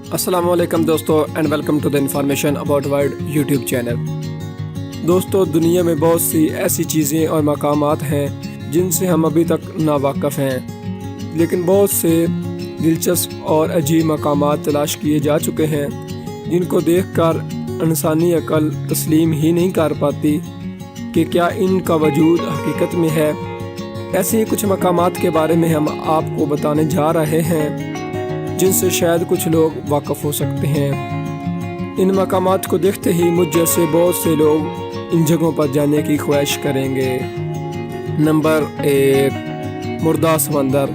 السلام علیکم دوستو and welcome to the information about world YouTube channel. دوستو، دنیا میں بہت سی ایسی چیزیں اور مقامات ہیں جن سے ہم ابھی تک ناواقف ہیں، لیکن بہت سے دلچسپ اور عجیب مقامات تلاش کیے جا چکے ہیں جن کو دیکھ کر انسانی عقل تسلیم ہی نہیں کر پاتی کہ کیا ان کا وجود حقیقت میں ہے۔ ایسے ہی کچھ مقامات کے بارے میں ہم آپ کو بتانے جا رہے ہیں جن سے شاید کچھ لوگ واقف ہو سکتے ہیں۔ ان مقامات کو دیکھتے ہی مجھ جیسے بہت سے لوگ ان جگہوں پر جانے کی خواہش کریں گے۔ نمبر 1، مردہ سمندر۔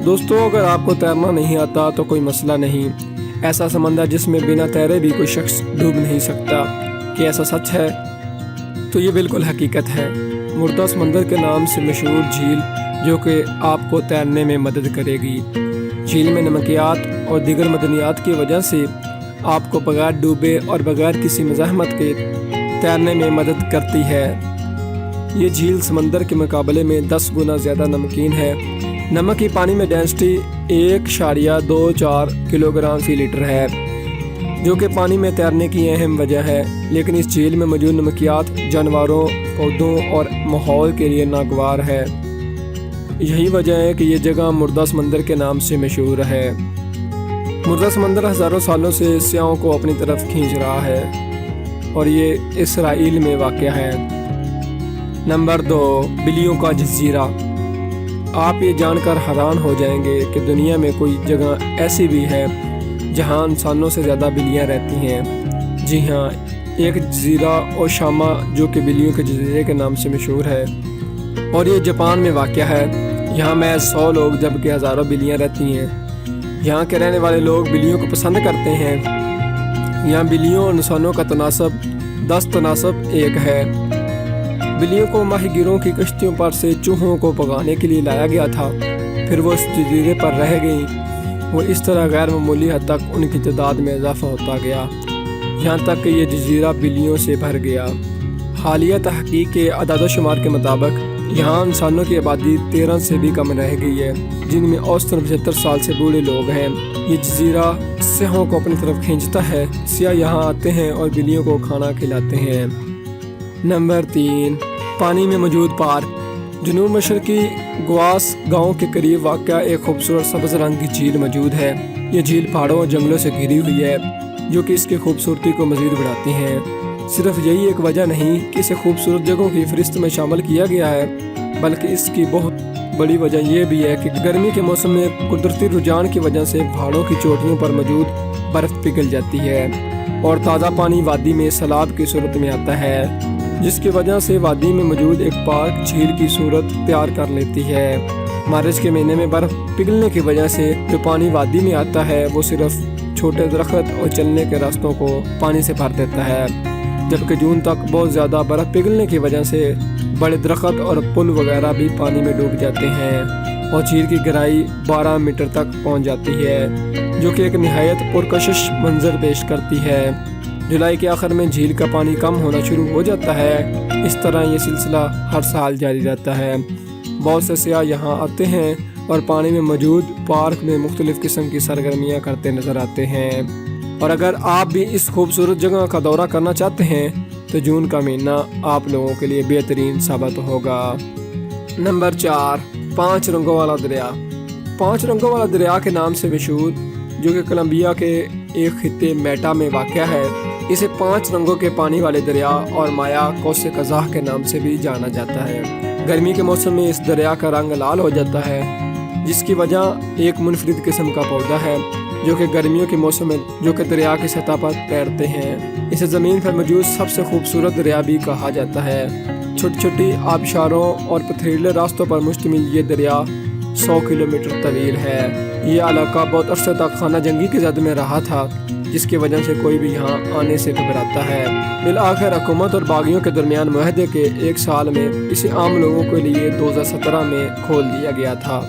دوستو، اگر آپ کو تیرنا نہیں آتا تو کوئی مسئلہ نہیں، ایسا سمندر جس میں بنا تیرے بھی کوئی شخص ڈوب نہیں سکتا، کہ ایسا سچ ہے؟ تو یہ بالکل حقیقت ہے۔ مردہ سمندر کے نام سے مشہور جھیل جو کہ آپ کو تیرنے میں مدد کرے گی۔ جھیل میں نمکیات اور دیگر معدنیات کی وجہ سے آپ کو بغیر ڈوبے اور بغیر کسی مزاحمت کے تیرنے میں مدد کرتی ہے۔ یہ جھیل سمندر کے مقابلے میں 10 گنا زیادہ نمکین ہے۔ نمک کی پانی میں ڈینسٹی 1.24 کلو گرام فی لیٹر ہے، جو کہ پانی میں تیرنے کی اہم وجہ ہے، لیکن اس جھیل میں موجود نمکیات جانوروں، پودوں اور ماحول کے لیے ناگوار ہے۔ یہی وجہ ہے کہ یہ جگہ مردہ سمندر کے نام سے مشہور ہے۔ مردہ سمندر ہزاروں سالوں سے سیاحوں کو اپنی طرف کھینچ رہا ہے اور یہ اسرائیل میں واقع ہے۔ نمبر 2، بلیوں کا جزیرہ۔ آپ یہ جان کر حیران ہو جائیں گے کہ دنیا میں کوئی جگہ ایسی بھی ہے جہاں انسانوں سے زیادہ بلیاں رہتی ہیں۔ جی ہاں، ایک جزیرہ اوشاما جو کہ بلیوں کے جزیرے کے نام سے مشہور ہے اور یہ جاپان میں واقع ہے۔ یہاں محض 100 لوگ جبکہ ہزاروں بلیاں رہتی ہیں۔ یہاں کے رہنے والے لوگ بلیوں کو پسند کرتے ہیں۔ یہاں بلیوں اور انسانوں کا تناسب 10:1 ہے۔ بلیوں کو ماہی گیروں کی کشتیوں پر سے چوہوں کو بھگانے کے لیے لایا گیا تھا، پھر وہ اس جزیرے پر رہ گئیں۔ وہ اس طرح غیر معمولی حد تک ان کی تعداد میں اضافہ ہوتا گیا، یہاں تک کہ یہ جزیرہ بلیوں سے بھر گیا۔ حالیہ تحقیق کے اعداد و شمار کے مطابق یہاں انسانوں کی آبادی 13 سے بھی کم رہ گئی ہے، جن میں اوسطاً 75 سال سے بوڑھے لوگ ہیں۔ یہ جزیرہ سیاحوں کو اپنی طرف کھینچتا ہے۔ سیاح یہاں آتے ہیں اور بلیوں کو کھانا کھلاتے ہیں۔ نمبر 3، پانی میں موجود پارک۔ جنوب مشرقی گواس گاؤں کے قریب واقع ایک خوبصورت سبز رنگ کی جھیل موجود ہے۔ یہ جھیل پہاڑوں اور جنگلوں سے گھری ہوئی ہے جو کہ اس کی خوبصورتی کو مزید بڑھاتی ہیں۔ صرف یہی ایک وجہ نہیں کہ اسے خوبصورت جگہوں کی فہرست میں شامل کیا گیا ہے، بلکہ اس کی بہت بڑی وجہ یہ بھی ہے کہ گرمی کے موسم میں قدرتی رجحان کی وجہ سے پہاڑوں کی چوٹیوں پر موجود برف پگھل جاتی ہے اور تازہ پانی وادی میں سیلاب کی صورت میں آتا ہے، جس کی وجہ سے وادی میں موجود ایک پارک جھیل کی صورت اختیار کر لیتی ہے۔ مارچ کے مہینے میں برف پگھلنے کی وجہ سے جو پانی وادی میں آتا ہے وہ صرف چھوٹے درخت اور چلنے کے راستوں کو پانی سے بھر دیتا ہے، جبکہ جون تک بہت زیادہ برف پگھلنے کی وجہ سے بڑے درخت اور پل وغیرہ بھی پانی میں ڈوب جاتے ہیں اور جھیل کی گہرائی 12 میٹر تک پہنچ جاتی ہے، جو کہ ایک نہایت پرکشش منظر پیش کرتی ہے۔ جولائی کے آخر میں جھیل کا پانی کم ہونا شروع ہو جاتا ہے۔ اس طرح یہ سلسلہ ہر سال جاری رہتا ہے۔ بہت سے سیاح یہاں آتے ہیں اور پانی میں موجود پارک میں مختلف قسم کی سرگرمیاں کرتے نظر آتے ہیں۔ اور اگر آپ بھی اس خوبصورت جگہ کا دورہ کرنا چاہتے ہیں تو جون کا مہینہ آپ لوگوں کے لیے بہترین ثابت ہوگا۔ نمبر 4، 5 رنگوں والا دریا۔ 5 رنگوں والا دریا کے نام سے مشہور جو کہ کولمبیا کے ایک خطے میٹا میں واقع ہے، اسے 5 رنگوں کے پانی والے دریا اور مایا کوس قزح کے نام سے بھی جانا جاتا ہے۔ گرمی کے موسم میں اس دریا کا رنگ لال ہو جاتا ہے، جس کی وجہ ایک منفرد قسم کا پودا ہے جو کہ گرمیوں کے موسم میں جو کہ دریا کی سطح پر تیرتے ہیں۔ اسے زمین پر موجود سب سے خوبصورت دریا بھی کہا جاتا ہے۔ چھوٹی چھوٹی آبشاروں اور پتھریلے راستوں پر مشتمل یہ دریا 100 کلومیٹر طویل ہے۔ یہ علاقہ بہت عرصے تک خانہ جنگی کی زد میں رہا تھا، جس کی وجہ سے کوئی بھی یہاں آنے سے گھبراتا ہے۔ بالآخر حکومت اور باغیوں کے درمیان معاہدے کے 1 سال میں اسے عام لوگوں کے لیے 2017 میں کھول دیا گیا تھا۔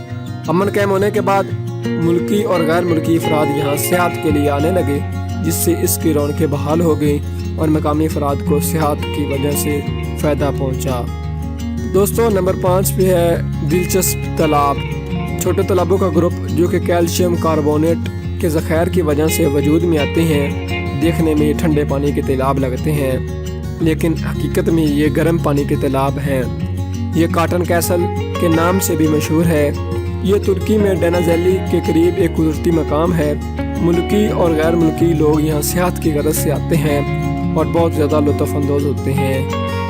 امن قائم ہونے کے بعد ملکی اور غیر ملکی افراد یہاں سیاحت کے لیے آنے لگے، جس سے اس کی رونقیں بحال ہو گئی اور مقامی افراد کو سیاحت کی وجہ سے فائدہ پہنچا۔ دوستو، نمبر 5 پہ ہے دلچسپ تالاب۔ چھوٹے تالابوں کا گروپ جو کہ کیلشیم کاربونیٹ کے ذخائر کی وجہ سے وجود میں آتے ہیں۔ دیکھنے میں یہ ٹھنڈے پانی کے تیلاب لگتے ہیں، لیکن حقیقت میں یہ گرم پانی کے تیلاب ہیں۔ یہ کاٹن کیسل کے نام سے بھی مشہور ہے۔ یہ ترکی میں ڈینازیلی کے قریب ایک قدرتی مقام ہے۔ ملکی اور غیر ملکی لوگ یہاں سیاحت کی غرض سے آتے ہیں اور بہت زیادہ لطف اندوز ہوتے ہیں۔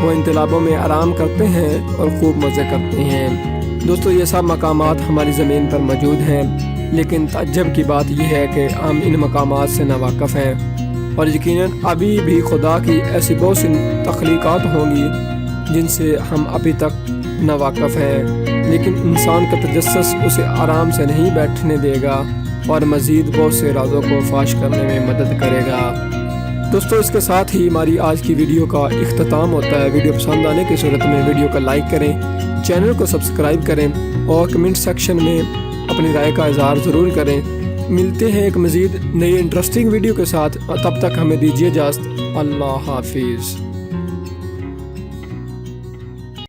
وہ ان تالابوں میں آرام کرتے ہیں اور خوب مزے کرتے ہیں۔ دوستو، یہ سب مقامات ہماری زمین پر موجود ہیں، لیکن تعجب کی بات یہ ہے کہ ہم ان مقامات سے ناواقف ہیں، اور یقیناً ابھی بھی خدا کی ایسی بہت سی تخلیقات ہوں گی جن سے ہم ابھی تک ناواقف ہیں، لیکن انسان کا تجسس اسے آرام سے نہیں بیٹھنے دے گا اور مزید بہت سے رازوں کو فاش کرنے میں مدد کرے گا۔ دوستو، اس کے ساتھ ہی ہماری آج کی ویڈیو کا اختتام ہوتا ہے۔ ویڈیو پسند آنے کی صورت میں ویڈیو کو لائک کریں، چینل کو سبسکرائب کریں اور کمنٹ سیکشن میں اپنی رائے کا اظہار ضرور کریں۔ ملتے ہیں ایک مزید نئی انٹرسٹنگ ویڈیو کے ساتھ، تب تک ہمیں دیجیے اجازت۔ اللہ حافظ۔